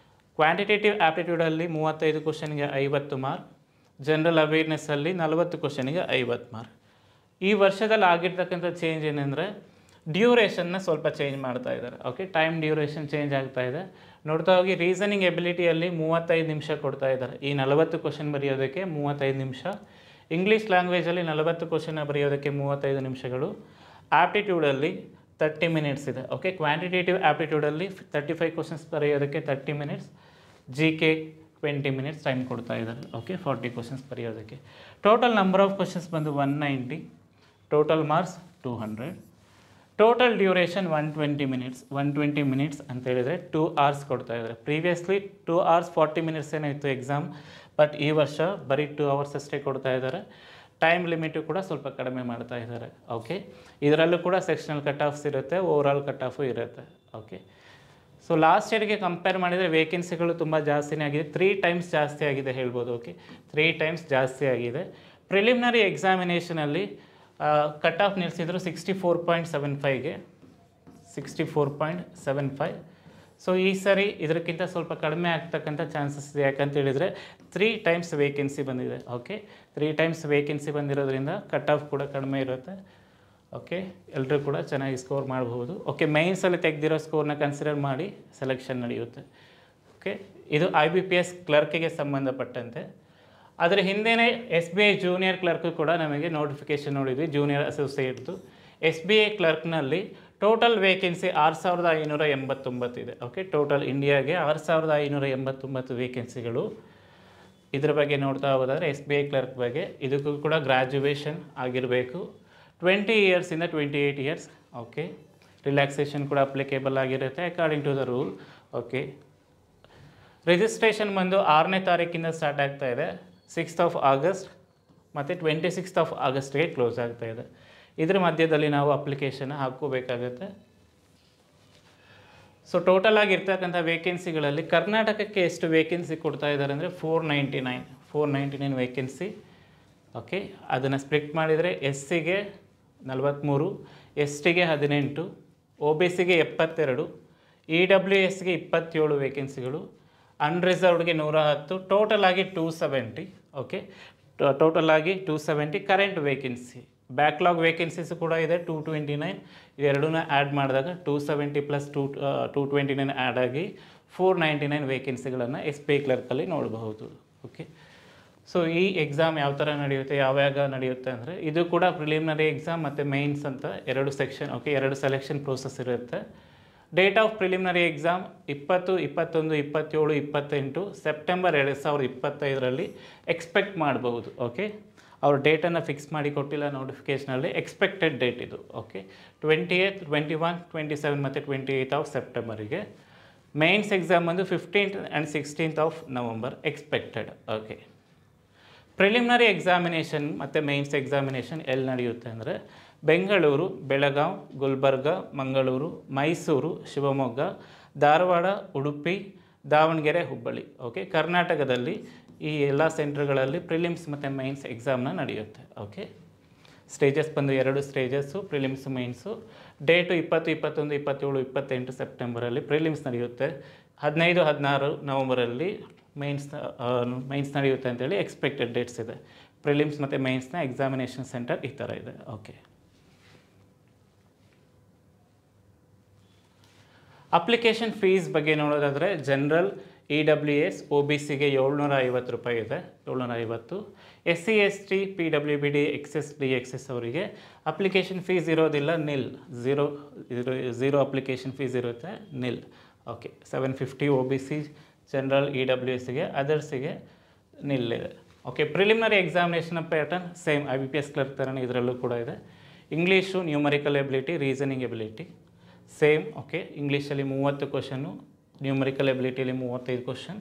ಕ್ವಾಂಟಿಟೇಟಿವ್ ಆ್ಯಪ್ಟಿಟ್ಯೂಡಲ್ಲಿ 35 ಕ್ವಶನ್ಗೆ 50 ಮಾರ್ಕ್, ಜನರಲ್ ಅವೇರ್ನೆಸ್ಸಲ್ಲಿ 40 ಕ್ವಶನ್ಗೆ 50 ಮಾರ್ಕ್. ಈ ವರ್ಷದಲ್ಲಿ ಆಗಿರ್ತಕ್ಕಂಥ ಚೇಂಜ್ ಏನಂದರೆ ಡ್ಯೂರೇಷನ್ನ ಸ್ವಲ್ಪ ಚೇಂಜ್ ಮಾಡ್ತಾ ಇದ್ದಾರೆ. ಓಕೆ, ಟೈಮ್ ಡ್ಯೂರೇಷನ್ ಚೇಂಜ್ ಆಗ್ತಾ ಇದೆ. ನೋಡ್ತಾ ಹೋಗಿ, ರೀಸನಿಂಗ್ ಎಬಿಲಿಟಿಯಲ್ಲಿ 35 ನಿಮಿಷ ಕೊಡ್ತಾ ಇದ್ದಾರೆ ಈ 40 ಕ್ವಶನ್ ಬರೆಯೋದಕ್ಕೆ 35 ನಿಮಿಷ. ಇಂಗ್ಲೀಷ್ ಲ್ಯಾಂಗ್ವೇಜಲ್ಲಿ 40 ಕ್ವಶನ್ನ ಬರೆಯೋದಕ್ಕೆ 35 ನಿಮಿಷಗಳು. ಆ್ಯಪ್ಟಿಟ್ಯೂಡಲ್ಲಿ 30 ಮಿನಿಟ್ಸ್ ಇದೆ. ಓಕೆ, ಕ್ವಾಂಟಿಟೇಟಿವ್ ಆ್ಯಪ್ಟಿಟ್ಯೂಡಲ್ಲಿ 35 ಕ್ವಶನ್ಸ್ ಬರೆಯೋದಕ್ಕೆ 30 ಮಿನಿಟ್ಸ್, GK 20 ಮಿನಿಟ್ಸ್ ಟೈಮ್ ಕೊಡ್ತಾ ಇದ್ದಾರೆ. ಓಕೆ, 40 ಕ್ವಶನ್ಸ್ ಬರೆಯೋದಕ್ಕೆ. ಟೋಟಲ್ ನಂಬರ್ ಆಫ್ ಕ್ವಶನ್ಸ್ ಬಂದು 190, total marks 200, total duration 120 minutes ಅಂತ ಹೇಳಿದರೆ 2 hours ಕೊಡ್ತಾ ಇದ್ದಾರೆ. ಪ್ರೀವಿಯಸ್ಲಿ 2 hours 40 ಮಿನಿಟ್ಸ್ ಏನಾಯಿತು ಎಕ್ಸಾಮ್, ಬಟ್ ಈ ವರ್ಷ ಬರೀ 2 hours ಅಷ್ಟೇ ಕೊಡ್ತಾ ಇದ್ದಾರೆ. ಟೈಮ್ ಲಿಮಿಟು ಕೂಡ ಸ್ವಲ್ಪ ಕಡಿಮೆ ಮಾಡ್ತಾ ಇದ್ದಾರೆ. ಓಕೆ, ಇದರಲ್ಲೂ ಕೂಡ ಸೆಕ್ಷನಲ್ ಕಟ್ ಆಫ್ಸ್ ಇರುತ್ತೆ, ಓವರಾಲ್ ಕಟ್ ಆಫು ಇರುತ್ತೆ. ಓಕೆ, ಸೊ ಲಾಸ್ಟ್ ಇಯರ್ಗೆ ಕಂಪೇರ್ ಮಾಡಿದರೆ ವೇಕೆನ್ಸಿಗಳು ತುಂಬ ಜಾಸ್ತಿನೇ ಆಗಿದೆ, 3 times ಜಾಸ್ತಿ ಆಗಿದೆ ಹೇಳ್ಬೋದು. ಓಕೆ, 3 times ಜಾಸ್ತಿ ಆಗಿದೆ. ಪ್ರಿಲಿಮಿನರಿ ಎಕ್ಸಾಮಿನೇಷನಲ್ಲಿ ಕಟ್ ಆಫ್ ನಿಲ್ಲಿಸಿದ್ರು 64.75ಗೆ, 64.75. ಸೊ ಈ ಸರಿ ಇದಕ್ಕಿಂತ ಸ್ವಲ್ಪ ಕಡಿಮೆ ಆಗ್ತಕ್ಕಂಥ ಚಾನ್ಸಸ್ ಇದೆ. ಯಾಕಂತ ಹೇಳಿದರೆ 3 times ವೇಕೆನ್ಸಿ ಬಂದಿದೆ. ಓಕೆ, 3 times ವೇಕೆನ್ಸಿ ಬಂದಿರೋದ್ರಿಂದ ಕಟ್ ಆಫ್ ಕೂಡ ಕಡಿಮೆ ಇರುತ್ತೆ. ಓಕೆ, ಎಲ್ಲರೂ ಕೂಡ ಚೆನ್ನಾಗಿ ಸ್ಕೋರ್ ಮಾಡಬಹುದು. ಓಕೆ, ಮೈನ್ಸಲ್ಲಿ ತೆಗೆದಿರೋ ಸ್ಕೋರ್ನ ಕನ್ಸಿಡರ್ ಮಾಡಿ ಸೆಲೆಕ್ಷನ್ ನಡೆಯುತ್ತೆ. ಓಕೆ, ಇದು IBPS ಕ್ಲರ್ಕಿಗೆ ಸಂಬಂಧಪಟ್ಟಂತೆ. ಅದರ ಹಿಂದೆಯೇ SBI ಜೂನಿಯರ್ ಕ್ಲರ್ಕ್ ಕೂಡ ನಮಗೆ ನೋಟಿಫಿಕೇಷನ್ ನೋಡಿದ್ವಿ, ಜೂನಿಯರ್ ಅಸೋಸಿಯೇಟ್ದು. SBI ಕ್ಲರ್ಕ್ನಲ್ಲಿ ಟೋಟಲ್ ವೇಕೆನ್ಸಿ 6589 ಇದೆ. ಓಕೆ, ಟೋಟಲ್ ಇಂಡಿಯಾಗೆ 6589 ವೇಕೆನ್ಸಿಗಳು. ಇದ್ರ ಬಗ್ಗೆ ನೋಡ್ತಾ ಹೋಗೋದಾದರೆ SBI ಕ್ಲರ್ಕ್ ಬಗ್ಗೆ, ಇದಕ್ಕೂ ಕೂಡ ಗ್ರ್ಯಾಜುಯೇಷನ್ ಆಗಿರಬೇಕು, 20 ಇಯರ್ಸಿಂದ 28 ಇಯರ್ಸ್. ಓಕೆ, ರಿಲ್ಯಾಕ್ಸೇಷನ್ ಕೂಡ ಅಪ್ಲಿಕೇಬಲ್ ಆಗಿರುತ್ತೆ according to the rule. Okay, registration ಬಂದು 6ನೇ ತಾರೀಕಿಂದ ಸ್ಟಾರ್ಟ್ ಆಗ್ತಾ ಇದೆ, 6th ಆಗಸ್ಟ್ ಮತ್ತು 26th ಆಗಸ್ಟ್ಗೆ ಕ್ಲೋಸ್ ಆಗ್ತಾ ಇದೆ. ಇದ್ರ ಮಧ್ಯದಲ್ಲಿ ನಾವು ಅಪ್ಲಿಕೇಶನ್ ಹಾಕ್ಕೋಬೇಕಾಗುತ್ತೆ. ಸೊ ಟೋಟಲ್ ಆಗಿರ್ತಕ್ಕಂಥ ವೇಕೆನ್ಸಿಗಳಲ್ಲಿ ಕರ್ನಾಟಕಕ್ಕೆ ಎಷ್ಟು ವೇಕೆನ್ಸಿ ಕೊಡ್ತಾ ಇದ್ದಾರೆ ಅಂದರೆ 499 ವೇಕೆನ್ಸಿ. ಓಕೆ, ಅದನ್ನು ಸ್ಪ್ಲಿಟ್ ಮಾಡಿದರೆ SCಗೆ 43, STಗೆ 18, OBCಗೆ 72, EWSಗೆ 27 ವೇಕೆನ್ಸಿಗಳು, ಅನ್ರಿಸರ್ವ್ಡ್ಗೆ 110, ಟೋಟಲ್ ಆಗಿ 270. ಓಕೆ, ಟೋಟಲ್ ಆಗಿ 270 ಕರೆಂಟ್ ವೇಕೆನ್ಸಿ. ಬ್ಯಾಕ್ಲಾಗ್ ವೇಕೆನ್ಸೀಸು ಕೂಡ ಇದೆ 229. ಇವೆರಡನ್ನ ಆ್ಯಡ್ ಮಾಡಿದಾಗ 270 ಪ್ಲಸ್ 229 ಆ್ಯಡ್ ಆಗಿ 499 ವೇಕೆನ್ಸಿಗಳನ್ನು SBI ಕ್ಲರ್ಕಲ್ಲಿ ನೋಡಬಹುದು. ಓಕೆ, ಸೊ ಈ ಎಕ್ಸಾಮ್ ಯಾವ ಥರ ನಡೆಯುತ್ತೆ, ಯಾವಾಗ ನಡೆಯುತ್ತೆ ಅಂದರೆ, ಇದು ಕೂಡ ಪ್ರಿಲಿಮಿನರಿ ಎಕ್ಸಾಮ್ ಮತ್ತು ಮೇನ್ಸ್ ಅಂತ 2 ಸೆಕ್ಷನ್. ಓಕೆ, 2 ಸೆಲೆಕ್ಷನ್ ಪ್ರೋಸೆಸ್ ಇರುತ್ತೆ. Date of preliminary exam 20, 21, 27, 28 September 2025ರಲ್ಲಿ ಎಕ್ಸ್ಪೆಕ್ಟ್ ಮಾಡಬಹುದು. ಓಕೆ, ಅವ್ರ ಡೇಟನ್ನು ಫಿಕ್ಸ್ ಮಾಡಿ ಕೊಟ್ಟಿಲ್ಲ ನೋಟಿಫಿಕೇಷನಲ್ಲಿ, ಎಕ್ಸ್ಪೆಕ್ಟೆಡ್ ಡೇಟ್ ಇದು. ಓಕೆ, 28, 21, 27 ಮತ್ತು 28 ಸೆಪ್ಟೆಂಬರಿಗೆ. ಮೇನ್ಸ್ ಎಕ್ಸಾಮ್ ಬಂದು 15th and 16th November expected. Okay, preliminary examination ಮತ್ತು ಮೇನ್ಸ್ ಎಕ್ಸಾಮಿನೇಷನ್ ಎಲ್ಲಿ ನಡೆಯುತ್ತೆ ಅಂದರೆ, ಬೆಂಗಳೂರು, ಬೆಳಗಾವಿ, ಗುಲ್ಬರ್ಗ, ಮಂಗಳೂರು, ಮೈಸೂರು, ಶಿವಮೊಗ್ಗ, ಧಾರವಾಡ, ಉಡುಪಿ, ದಾವಣಗೆರೆ, ಹುಬ್ಬಳ್ಳಿ. ಓಕೆ, ಕರ್ನಾಟಕದಲ್ಲಿ ಈ ಎಲ್ಲ ಸೆಂಟರ್ಗಳಲ್ಲಿ ಪ್ರಿಲಿಮ್ಸ್ ಮತ್ತು ಮೈನ್ಸ್ ಎಕ್ಸಾಮ್ನ ನಡೆಯುತ್ತೆ. ಓಕೆ, ಸ್ಟೇಜಸ್ ಬಂದು 2 ಸ್ಟೇಜಸ್ಸು, ಪ್ರಿಲಿಮ್ಸು, ಮೈನ್ಸು. ಡೇಟು 20, 21, 27, 28 ಸೆಪ್ಟೆಂಬರಲ್ಲಿ ಪ್ರಿಲಿಮ್ಸ್ ನಡೆಯುತ್ತೆ. 15, 16 ನವಂಬರಲ್ಲಿ ಮೈನ್ಸ್ ನಡೆಯುತ್ತೆ ಅಂತೇಳಿ ಎಕ್ಸ್ಪೆಕ್ಟೆಡ್ ಡೇಟ್ಸ್ ಇದೆ. ಪ್ರಿಲಿಮ್ಸ್ ಮತ್ತು ಮೈನ್ಸ್ನ ಎಕ್ಸಾಮಿನೇಷನ್ ಸೆಂಟರ್ ಈ ಥರ ಇದೆ. ಓಕೆ, ಅಪ್ಲಿಕೇಶನ್ ಫೀಸ್ ಬಗ್ಗೆ ನೋಡೋದಾದರೆ, ಜನರಲ್ EWS OBCಗೆ 750 ರೂಪಾಯಿ ಇದೆ, 750. SC ST PWBD XS DXS ಅವರಿಗೆ ಅಪ್ಲಿಕೇಶನ್ ಫೀಸ್ ಇರೋದಿಲ್ಲ, ನಿಲ್, ಝೀರೋ ಅಪ್ಲಿಕೇಶನ್ ಫೀಸ್ ಇರುತ್ತೆ, ನಿಲ್. ಓಕೆ, 750 OBC, ಜನರಲ್ EWSಗೆ, ಅದರ್ಸಿಗೆ ನಿಲ್ ಇದೆ. Okay, preliminary examination pattern same IBPS clerk ಥರನೇ ಇದರಲ್ಲೂ ಕೂಡ ಇದೆ. English, numerical ability, reasoning ability same. Okay, ಇಂಗ್ಲೀಷಲ್ಲಿ 30 ಕ್ವಶನ್ನು, ನ್ಯೂಮರಿಕಲ್ ಎಬಿಲಿಟಿಯಲ್ಲಿ 35 ಕ್ವಶನ್,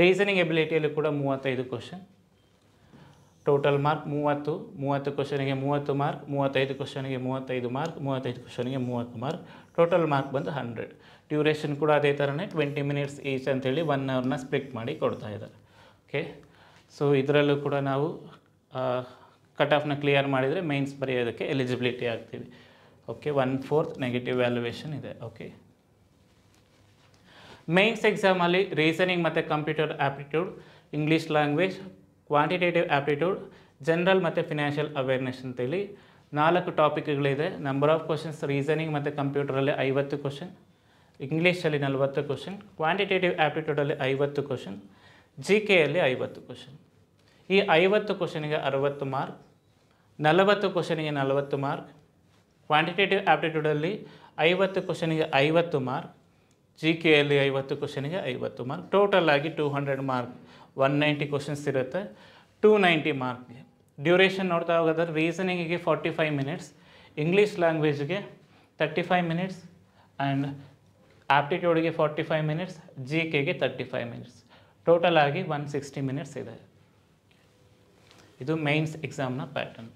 ರೀಸನಿಂಗ್ ಎಬಿಲಿಟಿಯಲ್ಲಿ ಕೂಡ 35 ಕ್ವಶನ್. ಟೋಟಲ್ ಮಾರ್ಕ್ 30 ಕ್ವಶನಿಗೆ 30 ಮಾರ್ಕ್, 35 ಕ್ವಶನಿಗೆ 35 ಮಾರ್ಕ್, 35 ಕ್ವಶನಿಗೆ 30 ಮಾರ್ಕ್, ಟೋಟಲ್ ಮಾರ್ಕ್ ಬಂದು 100. ಡ್ಯೂರೇಷನ್ ಕೂಡ ಅದೇ ಥರನೇ 20 ಮಿನಿಟ್ಸ್ ಈಚ್ ಅಂತೇಳಿ 1 ಅವರ್ನ ಸ್ಪ್ಲಿಟ್ ಮಾಡಿ ಕೊಡ್ತಾ ಇದ್ದಾರೆ. ಓಕೆ, ಸೊ ಇದರಲ್ಲೂ ಕೂಡ ನಾವು ಕಟ್ ಆಫ್ನ ಕ್ಲಿಯರ್ ಮಾಡಿದರೆ ಮೈನ್ಸ್ ಬರೆಯೋದಕ್ಕೆ ಎಲಿಜಿಬಿಲಿಟಿ ಆಗ್ತೀವಿ. ಓಕೆ, 1/4 ನೆಗೆಟಿವ್ ವ್ಯಾಲ್ಯುವೇಷನ್ ಇದೆ. ಓಕೆ, ಮೇನ್ಸ್ ಎಕ್ಸಾಮಲ್ಲಿ ರೀಸನಿಂಗ್ ಮತ್ತು computer aptitude, English language, quantitative aptitude, general ಮತ್ತು ಫಿನಾನ್ಷಿಯಲ್ ಅವೇರ್ನೆಸ್ ಅಂತೇಳಿ 4 ಟಾಪಿಕ್ಗಳಿದೆ. ನಂಬರ್ ಆಫ್ ಕ್ವಶನ್ಸ್ ರೀಸನಿಂಗ್ ಮತ್ತು ಕಂಪ್ಯೂಟರಲ್ಲಿ 50 ಕ್ವಶನ್, ಇಂಗ್ಲೀಷಲ್ಲಿ 40 ಕ್ವಶನ್, ಕ್ವಾಂಟಿಟೇಟಿವ್ ಆ್ಯಪ್ಟಿಟ್ಯೂಡಲ್ಲಿ 50 ಕ್ವಶನ್, GKಯಲ್ಲಿ 50 ಕ್ವಶನ್. ಈ 50 ಕ್ವಶನಿಗೆ 60 mark, 40 ಕ್ವಶನಿಗೆ 40 mark, quantitative ಆ್ಯಪ್ಟಿಟ್ಯೂಡಲ್ಲಿ 50 ಕ್ವಶನಿಗೆ 50 mark, GKಯಲ್ಲಿ 50 ಕ್ವಶನಿಗೆ 50 mark. Total ಆಗಿ 200 ಮಾರ್ಕ್, 190 ಕ್ವಶನ್ಸ್ ಇರುತ್ತೆ, 290 ಮಾರ್ಕ್ಗೆ. ಡ್ಯೂರೇಷನ್ ನೋಡ್ತಾ ಹೋಗೋದಾದ್ರೆ, ರೀಸನಿಂಗಿಗೆ 45 ಮಿನಿಟ್ಸ್, ಇಂಗ್ಲೀಷ್ ಲ್ಯಾಂಗ್ವೇಜ್ಗೆ 35 ಮಿನಿಟ್ಸ್ ಆ್ಯಂಡ್ ಆಪ್ಟಿಟ್ಯೂಡ್ಗೆ 45 ಮಿನಿಟ್ಸ್, GKಗೆ 35 ಮಿನಿಟ್ಸ್. ಟೋಟಲ್ ಆಗಿ 160 ಮಿನಿಟ್ಸ್ ಇದೆ. ಇದು ಮೈನ್ಸ್ ಎಕ್ಸಾಮ್ನ ಪ್ಯಾಟರ್ನ್.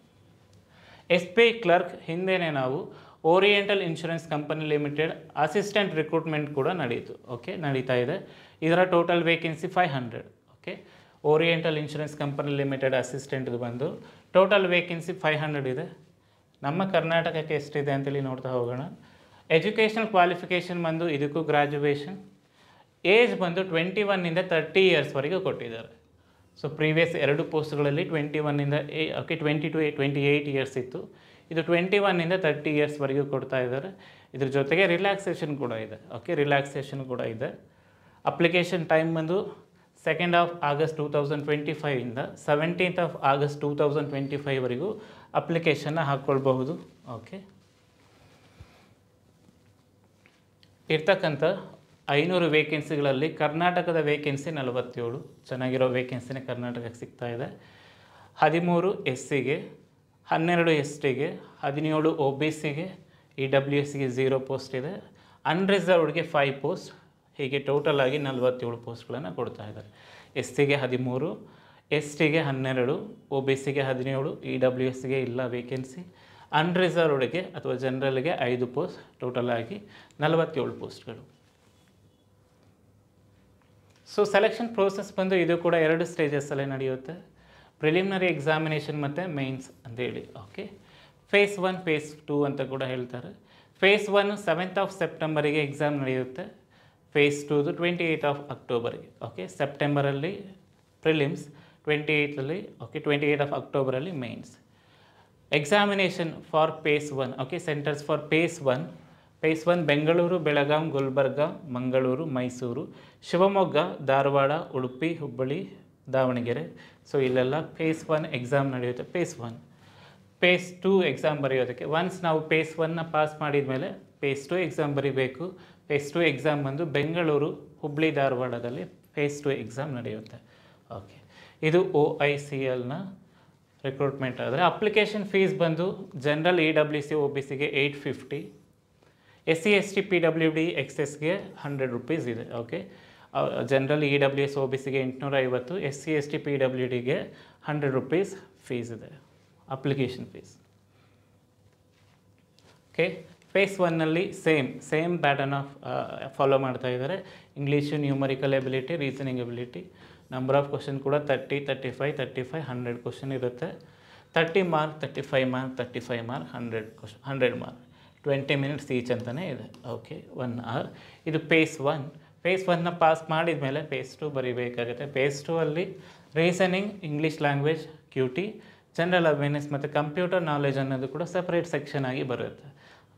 SBI ಕ್ಲರ್ಕ್ ಹಿಂದೆನೇ ನಾವು Oriental Insurance Company Limited assistant recruitment ಕೂಡ ನಡೀತು. ಓಕೆ, ನಡೀತಾ ಇದೆ. ಇದರ total vacancy 500. Okay, Oriental Insurance Company Limited ಅಸಿಸ್ಟೆಂಟ್ದು ಬಂದು ಟೋಟಲ್ ವೇಕೆನ್ಸಿ 500 ಇದೆ. ನಮ್ಮ ಕರ್ನಾಟಕಕ್ಕೆ ಎಷ್ಟಿದೆ ಅಂತೇಳಿ ನೋಡ್ತಾ ಹೋಗೋಣ. ಎಜುಕೇಷನಲ್ ಕ್ವಾಲಿಫಿಕೇಷನ್ ಬಂದು ಇದಕ್ಕೂ ಗ್ರ್ಯಾಜುಯೇಷನ್, ಏಜ್ ಬಂದು 21ಇಂದ 30 ಇಯರ್ಸ್ವರೆಗೂ ಕೊಟ್ಟಿದ್ದಾರೆ. ಸೊ ಪ್ರೀವಿಯಸ್ 2 ಪೋಸ್ಟ್ಗಳಲ್ಲಿ 21ಇಂದ 28 ಇಯರ್ಸ್ ಇತ್ತು. ಇದು 21ಇಂದ 30 ಇಯರ್ಸ್ವರೆಗೂ ಕೊಡ್ತಾ ಇದ್ದಾರೆ. ಇದ್ರ ಜೊತೆಗೆ ರಿಲ್ಯಾಕ್ಸೇಷನ್ ಕೂಡ ಇದೆ. ಓಕೆ, ರಿಲ್ಯಾಕ್ಸೇಷನ್ ಕೂಡ ಇದೆ. ಅಪ್ಲಿಕೇಶನ್ ಟೈಮ್ ಬಂದು 2nd ಆಗಸ್ಟ್ 2025ಇಂದ 17th ಆಗಸ್ಟ್ 2025ವರೆಗೂ ಅಪ್ಲಿಕೇಶನ್ನ ಹಾಕ್ಕೊಳ್ಬಹುದು. ಓಕೆ, ಇರ್ತಕ್ಕಂಥ 500 ವೇಕೆನ್ಸಿಗಳಲ್ಲಿ ಕರ್ನಾಟಕದ ವೇಕೆನ್ಸಿ 47, ಚೆನ್ನಾಗಿರೋ ವೇಕೆನ್ಸಿನೇ ಕರ್ನಾಟಕಕ್ಕೆ ಸಿಗ್ತಾ ಇದೆ. 13 SCಗೆ, 12 STಗೆ, 17 OBCಗೆ, EWSಗೆ 0 ಪೋಸ್ಟ್ ಇದೆ. ಅನ್ರಿಸರ್ವ್ಡ್ಗೆ 5 ಪೋಸ್ಟ್, ಹೀಗೆ ಟೋಟಲ್ ಆಗಿ 47 ಪೋಸ್ಟ್ಗಳನ್ನು ಕೊಡ್ತಾ ಇದ್ದಾರೆ. SCಗೆ 13, STಗೆ 12, OBCಗೆ 17, EWSಗೆ ಇಲ್ಲ ವೇಕೆನ್ಸಿ. ಅನ್ರಿಸರ್ವ್ಡ್ಗೆ ಅಥವಾ ಜನರಲ್ಗೆ 5 ಪೋಸ್ಟ್, ಟೋಟಲ್ ಆಗಿ 47 ಪೋಸ್ಟ್ಗಳು. ಸೊ ಸೆಲೆಕ್ಷನ್ ಪ್ರೋಸೆಸ್ ಬಂದು ಇದು ಕೂಡ 2 ಸ್ಟೇಜಸ್ಸಲ್ಲೇ ನಡೆಯುತ್ತೆ. ಪ್ರಿಲಿಮಿನರಿ ಎಕ್ಸಾಮಿನೇಷನ್ ಮತ್ತು ಮೇನ್ಸ್ ಅಂತೇಳಿ. ಓಕೆ, ಫೇಸ್ 1, ಫೇಸ್ 2 ಅಂತ ಕೂಡ ಹೇಳ್ತಾರೆ. ಫೇಸ್ 1 7th ಸೆಪ್ಟೆಂಬರಿಗೆ ಎಕ್ಸಾಮ್ ನಡೆಯುತ್ತೆ. ಫೇಸ್ 2 28 ಅಕ್ಟೋಬರ್ಗೆ. ಓಕೆ, ಸೆಪ್ಟೆಂಬರಲ್ಲಿ ಪ್ರಿಲಿಮ್ಸ್, 28 ಓಕೆ 28 ಅಕ್ಟೋಬರಲ್ಲಿ mains. Examination for phase 1. Okay, centres for phase 1. Phase 1 Bengaluru, Belgaum, Gulbarga, Mangaluru, Mysuru, Shivamogga, Dharwad, Udupi, Hubballi, Davanagere. So ಇಲ್ಲೆಲ್ಲ ಫೇಸ್ 1 ಎಕ್ಸಾಮ್ ನಡೆಯುತ್ತೆ. ಫೇಸ್ 1. ಫೇಸ್ 2 ಎಕ್ಸಾಮ್ ಬರೆಯೋದಕ್ಕೆ ಒನ್ಸ್ ನಾವು ಫೇಸ್ 1ನ ಪಾಸ್ ಮಾಡಿದ ಮೇಲೆ ಫೇಸ್ 2 ಎಕ್ಸಾಮ್ ಬರೀಬೇಕು. ಫೇಸ್ 2 ಎಕ್ಸಾಮ್ ಬಂದು ಬೆಂಗಳೂರು, ಹುಬ್ಬಳ್ಳಿ, ಧಾರವಾಡದಲ್ಲಿ ಫೇಸ್ 2 ಎಕ್ಸಾಮ್ ನಡೆಯುತ್ತೆ. ಓಕೆ, ಇದು OICLನ ರಿಕ್ರೂಟ್ಮೆಂಟ್ ಆದರೆ ಅಪ್ಲಿಕೇಶನ್ ಫೀಸ್ ಬಂದು ಜನರಲ್ EWC OBCಗೆ 850, SC ST PWD XSಗೆ 100 ರೂಪೀಸ್ ಇದೆ. ಓಕೆ, ಜನರಲ್ EWS OBCಗೆ 850, SC ST PWDಗೆ 100 ರೂಪೀಸ್ ಫೀಸ್ ಇದೆ, ಅಪ್ಲಿಕೇಶನ್ ಫೀಸ್. ಓಕೆ, ಫೇಸ್ 1ನಲ್ಲಿ ಸೇಮ್ ಪ್ಯಾಟರ್ನ್ ಆಫ್ ಫಾಲೋ ಮಾಡ್ತಾ ಇದ್ದಾರೆ. English, numerical ability, reasoning ability. Number of question ಕೂಡ 30, 35, 100 ಕ್ವಶನ್ ಇರುತ್ತೆ. 30 mark, 35 mark, 35 mark, 100 mark, 20 minutes each ಅಂತಲೇ ಇದೆ. Okay, 1 hour. ಇದು ಫೇಸ್ 1. ಫೇಸ್ 1ನ ಪಾಸ್ ಮಾಡಿದ ಮೇಲೆ ಫೇಸ್ 2 ಬರೀಬೇಕಾಗುತ್ತೆ. ಫೇಸ್ 2 ಅಲ್ಲಿ reasoning, English language, QT, general awareness ಮತ್ತು ಕಂಪ್ಯೂಟರ್ ನಾಲೆಜ್ ಅನ್ನೋದು ಕೂಡ ಸಪ್ರೇಟ್ ಸೆಕ್ಷನ್ ಆಗಿ ಬರುತ್ತೆ.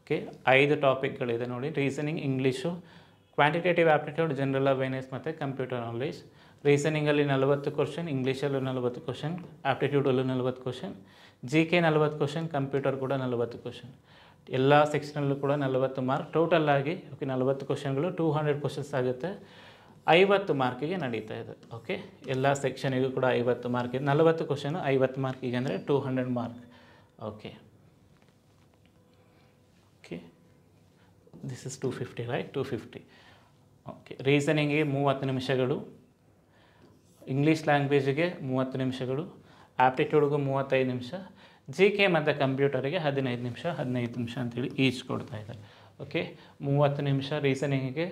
ಓಕೆ, 5 ಟಾಪಿಕ್ಗಳಿದೆ ನೋಡಿ. Reasoning, English, quantitative aptitude, general awareness ಮತ್ತು ಕಂಪ್ಯೂಟರ್ ನಾಲೆಜ್. ರೀಸನಿಂಗಲ್ಲಿ 40 ಕ್ವಶನ್, ಇಂಗ್ಲೀಷಲ್ಲೂ 40 ಕ್ವಶನ್, ಆಪ್ಟಿಟ್ಯೂಡಲ್ಲೂ 40 ಕ್ವಶನ್, GK 40 ಕ್ವಶನ್, ಕಂಪ್ಯೂಟರ್ ಕೂಡ 40 ಕ್ವಶನ್. ಎಲ್ಲ ಸೆಕ್ಷನಲ್ಲೂ ಕೂಡ 40 ಮಾರ್ಕ್ ಟೋಟಲ್ ಆಗಿ. ಓಕೆ, 40 ಕ್ವಶನ್ಗಳು 200 ಕ್ವಶನ್ಸ್ ಆಗುತ್ತೆ. 50 ಮಾರ್ಕಿಗೆ ನಡೀತಾ ಇದೆ. ಓಕೆ, ಎಲ್ಲ ಸೆಕ್ಷನಿಗೂ ಕೂಡ 50 ಮಾರ್ಕ್ ಇದೆ. 40 ಕ್ವಶನು 50 ಮಾರ್ಕಿಗೆ ಅಂದರೆ 200 mark. Okay okay this is 250 right, 250. Okay, ರೀಸನಿಂಗಿಗೆ 30 ನಿಮಿಷಗಳು, ಇಂಗ್ಲೀಷ್ ಲ್ಯಾಂಗ್ವೇಜಿಗೆ 30 ನಿಮಿಷಗಳು, ಆಪ್ಟಿಟ್ಯೂಡ್ಗೂ 35 ನಿಮಿಷ, GK ಮತ್ತು ಕಂಪ್ಯೂಟರಿಗೆ 15 ನಿಮಿಷ, 15 ನಿಮಿಷ ಅಂತೇಳಿ ಈಚ್ ಕೊಡ್ತಾ ಇದ್ದಾರೆ. ಓಕೆ, 30 ನಿಮಿಷ ರೀಸನಿಂಗಿಗೆ,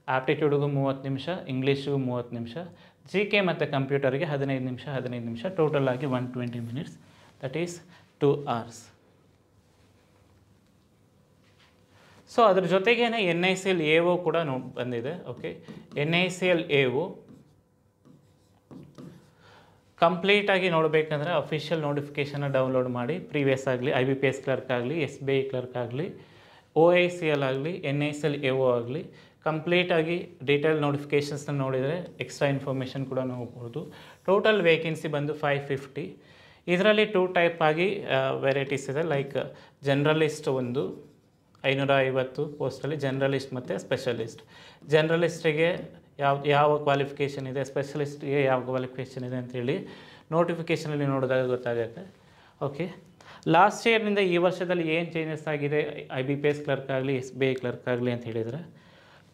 ಆಪ್ಟಿಟ್ಯೂಡ್ಗೂ 30 ನಿಮಿಷ, ಇಂಗ್ಲೀಷಿಗೂ 30 ನಿಮಿಷ, GK ಮತ್ತು ಕಂಪ್ಯೂಟರಿಗೆ 15 ನಿಮಿಷ, 15 ನಿಮಿಷ, ಟೋಟಲ್ ಆಗಿ 120 minutes, that is 2 hours. So ಅದ್ರ ಜೊತೆಗೇನೆ NICL AO ಕೂಡ ಬಂದಿದೆ. ಓಕೆ, NICL AO ಕಂಪ್ಲೀಟಾಗಿ ನೋಡಬೇಕಂದ್ರೆ ಅಫಿಷಿಯಲ್ ನೋಟಿಫಿಕೇಷನ್ನ ಡೌನ್ಲೋಡ್ ಮಾಡಿ, ಪ್ರೀವಿಯಸ್ ಆಗಲಿ IBPS ಕ್ಲರ್ಕ್ ಆಗಲಿ, SBI ಕ್ಲರ್ಕ್ ಆಗಲಿ, OICL ಆಗಲಿ, NICL AO ಆಗಲಿ, ಕಂಪ್ಲೀಟಾಗಿ ಡೀಟೇಲ್ ನೋಟಿಫಿಕೇಷನ್ಸ್ನ ನೋಡಿದರೆ ಎಕ್ಸ್ಟ್ರಾ ಇನ್ಫಾರ್ಮೇಷನ್ ಕೂಡ ನೋಡ್ಬೋದು. ಟೋಟಲ್ ವೇಕೆನ್ಸಿ ಬಂದು 550. ಇದರಲ್ಲಿ 2 ಟೈಪ್ ಆಗಿ ವೆರೈಟೀಸ್ ಇದೆ. ಲೈಕ್ ಜನರಲಿಸ್ಟ್ ಒಂದು 550 ಪೋಸ್ಟಲ್ಲಿ, ಜನರಲಿಸ್ಟ್ ಮತ್ತು ಸ್ಪೆಷಲಿಸ್ಟ್. ಜನರಲಿಸ್ಟಿಗೆ ಯಾವ ಕ್ವಾಲಿಫಿಕೇಷನ್ ಇದೆ, ಸ್ಪೆಷಲಿಸ್ಟ್ಗೆ ಯಾವ ಕ್ವಾಲಿಫಿಕೇಷನ್ ಇದೆ ಅಂತೇಳಿ ನೋಟಿಫಿಕೇಷನಲ್ಲಿ ನೋಡಿದಾಗ ಗೊತ್ತಾಗುತ್ತೆ. ಓಕೆ, ಲಾಸ್ಟ್ ಇಯರ್ನಿಂದ ಈ ವರ್ಷದಲ್ಲಿ ಏನು ಚೇಂಜಸ್ ಆಗಿದೆ IBPS ಕ್ಲರ್ಕ್ ಆಗಲಿ, SBI ಕ್ಲರ್ಕ್ ಆಗಲಿ ಅಂತ ಹೇಳಿದರೆ,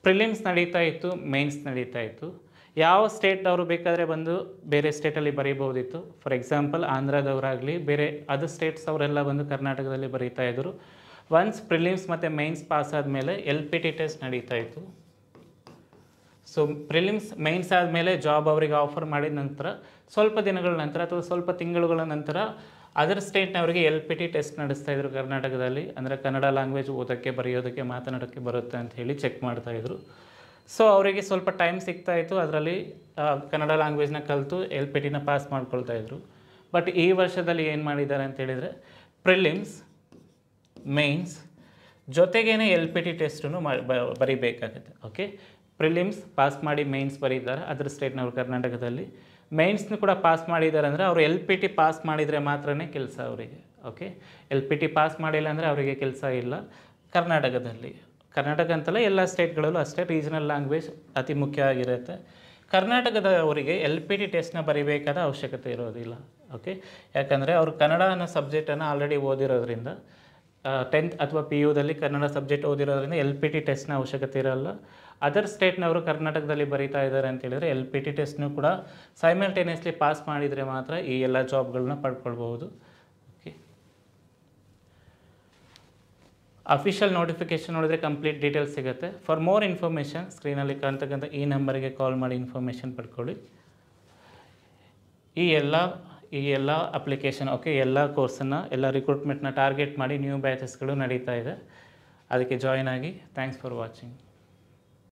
ಪ್ರಿಲಿಮ್ಸ್ ನಡೀತಾ ಇತ್ತು, ಮೇನ್ಸ್ ನಡೀತಾ ಇತ್ತು. ಯಾವ ಸ್ಟೇಟ್ನವರು ಬೇಕಾದರೆ ಬಂದು ಬೇರೆ ಸ್ಟೇಟಲ್ಲಿ ಬರೀಬೋದಿತ್ತು. ಫಾರ್ ಎಕ್ಸಾಂಪಲ್ ಆಂಧ್ರದವರಾಗಲಿ, ಬೇರೆ ಅದರ್ ಸ್ಟೇಟ್ಸ್ ಅವರೆಲ್ಲ ಬಂದು ಕರ್ನಾಟಕದಲ್ಲಿ ಬರೀತಾ ಇದ್ದರು. ಒನ್ಸ್ ಪ್ರಿಲಿಮ್ಸ್ ಮತ್ತು ಮೇನ್ಸ್ ಪಾಸ್ ಆದಮೇಲೆ LPT ಟೆಸ್ಟ್ ನಡೀತಾ ಇತ್ತು. ಸೊ ಪ್ರಿಲಿಮ್ಸ್ ಮೇನ್ಸ್ ಆದಮೇಲೆ ಜಾಬ್ ಅವರಿಗೆ ಆಫರ್ ಮಾಡಿದ ನಂತರ ಸ್ವಲ್ಪ ದಿನಗಳ ನಂತರ ಅಥವಾ ಸ್ವಲ್ಪ ತಿಂಗಳುಗಳ ನಂತರ ಅದರ್ ಸ್ಟೇಟ್ನವರಿಗೆ LPT ಟೆಸ್ಟ್ ನಡೆಸ್ತಾಯಿದ್ರು ಕರ್ನಾಟಕದಲ್ಲಿ. ಅಂದರೆ ಕನ್ನಡ ಲ್ಯಾಂಗ್ವೇಜ್ ಓದೋಕ್ಕೆ, ಬರೆಯೋದಕ್ಕೆ, ಮಾತನಾಡೋಕ್ಕೆ ಬರುತ್ತೆ ಅಂತ ಹೇಳಿ ಚೆಕ್ ಮಾಡ್ತಾಯಿದ್ರು. ಸೊ ಅವರಿಗೆ ಸ್ವಲ್ಪ ಟೈಮ್ ಸಿಗ್ತಾಯಿತ್ತು, ಅದರಲ್ಲಿ ಕನ್ನಡ ಲ್ಯಾಂಗ್ವೇಜ್ನ ಕಲಿತು LPTನ ಪಾಸ್ ಮಾಡ್ಕೊಳ್ತಾಯಿದ್ರು. ಬಟ್ ಈ ವರ್ಷದಲ್ಲಿ ಏನು ಮಾಡಿದ್ದಾರೆ ಅಂತ ಹೇಳಿದರೆ, ಪ್ರಿಲಿಮ್ಸ್, ಮೇನ್ಸ್ ಜೊತೆಗೇನೆ LPT ಟೆಸ್ಟನ್ನು ಬರೀಬೇಕಾಗುತ್ತೆ. ಓಕೆ, ಪ್ರಿಲಿಮ್ಸ್ ಪಾಸ್ ಮಾಡಿ ಮೇನ್ಸ್ ಬರೀತಾರೆ ಅದರ್ ಸ್ಟೇಟ್ನವರು ಕರ್ನಾಟಕದಲ್ಲಿ. ಮೇನ್ಸ್ನು ಕೂಡ ಪಾಸ್ ಮಾಡಿದ್ದಾರೆ ಅಂದರೆ ಅವರು LPT ಪಾಸ್ ಮಾಡಿದರೆ ಮಾತ್ರನೇ ಕೆಲಸ ಅವರಿಗೆ. ಓಕೆ, LPT ಪಾಸ್ ಮಾಡಿಲ್ಲ ಅಂದರೆ ಅವರಿಗೆ ಕೆಲಸ ಇಲ್ಲ ಕರ್ನಾಟಕದಲ್ಲಿ. ಕರ್ನಾಟಕ ಅಂತಲ್ಲ, ಎಲ್ಲ ಸ್ಟೇಟ್ಗಳಲ್ಲೂ ಅಷ್ಟೇ ರೀಜನಲ್ ಲ್ಯಾಂಗ್ವೇಜ್ ಅತಿ ಮುಖ್ಯ ಆಗಿರುತ್ತೆ. ಕರ್ನಾಟಕದವರಿಗೆ LPT ಟೆಸ್ಟ್ನ ಬರೀಬೇಕಾದ ಅವಶ್ಯಕತೆ ಇರೋದಿಲ್ಲ. ಓಕೆ, ಯಾಕಂದರೆ ಅವರು ಕನ್ನಡ ಅನ್ನೋ ಸಬ್ಜೆಕ್ಟನ್ನು ಆಲ್ರೆಡಿ ಓದಿರೋದ್ರಿಂದ 10th ಅಥವಾ PUದಲ್ಲಿ ಕನ್ನಡ ಸಬ್ಜೆಕ್ಟ್ ಓದಿರೋದ್ರಿಂದ LPT ಟೆಸ್ಟ್ನ ಅವಶ್ಯಕತೆ ಇರೋಲ್ಲ. ಅದರ್ ಸ್ಟೇಟ್ನವರು ಕರ್ನಾಟಕದಲ್ಲಿ ಬರೀತಾ ಇದ್ದಾರೆ ಅಂತ ಹೇಳಿದರೆ LPT ಟೆಸ್ಟ್ನೂ ಕೂಡ ಸೈಮಲ್ಟೇನಿಯಸ್ಲಿ ಪಾಸ್ ಮಾಡಿದರೆ ಮಾತ್ರ ಈ ಎಲ್ಲ ಜಾಬ್ಗಳನ್ನ ಪಡ್ಕೊಳ್ಬೋದು. ಓಕೆ, ಅಫಿಷಿಯಲ್ ನೋಟಿಫಿಕೇಷನ್ ನೋಡಿದರೆ ಕಂಪ್ಲೀಟ್ ಡೀಟೇಲ್ಸ್ ಸಿಗುತ್ತೆ. ಫಾರ್ ಮೋರ್ ಇನ್ಫಾರ್ಮೇಷನ್ ಸ್ಕ್ರೀನಲ್ಲಿ ಕಾಣ್ತಕ್ಕಂಥ ಈ ನಂಬರಿಗೆ ಕಾಲ್ ಮಾಡಿ ಇನ್ಫಾರ್ಮೇಷನ್ ಪಡ್ಕೊಳ್ಳಿ. ಈ ಎಲ್ಲ ಅಪ್ಲಿಕೇಶನ್ ಓಕೆ, ಎಲ್ಲ ಕೋರ್ಸನ್ನು, ಎಲ್ಲ ರಿಕ್ರೂಟ್ಮೆಂಟ್ನ ಟಾರ್ಗೆಟ್ ಮಾಡಿ ನ್ಯೂ ಬ್ಯಾಚಸ್ಗಳು ನಡೀತಾ ಇದೆ. ಅದಕ್ಕೆ ಜಾಯ್ನ್ ಆಗಿ. Thanks for watching.